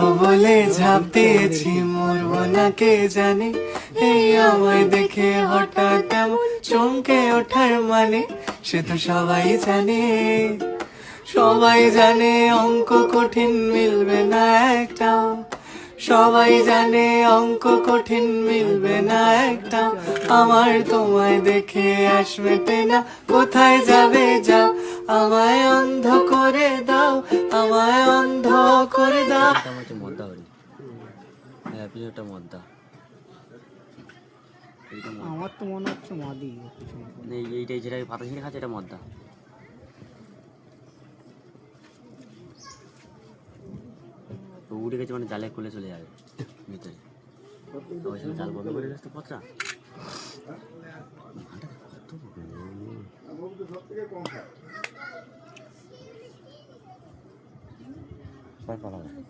মরবো বলে ঝাঁপ দিয়েছি, মরবো না কে জানে। এই আমায় দেখে হঠাৎ এমন চমকে ওঠার মানে, সে তো সবাই জানে। সবাই জানে অঙ্ক কঠিন মিলবে না একটাও, সবাই জানে অঙ্ক কঠিন মিলবে না একটাও। আমার তোমায় দেখে আশ মেটে না, কোথায় যাবে যাও, আমায় অন্ধ করে দাও, আমায় অন্ধ করে দাও। এটা আমার হচ্ছে মদ্দা বাড়ি। হ্যাঁ পিছনেরটা মদ্দা। এইটা মদ্দা। আমার তো মনে হচ্ছে মাদি পিছনে। এইটাই যেটা পাতা ছিঁড়ে খাচ্ছে এটা মদ্দা। তো উড়ে গেছে মানে জালে খুলে চলে যাবে ভিতরে। ওই সময় জাল বন্ধ করে গেছে তো পত্রা। কত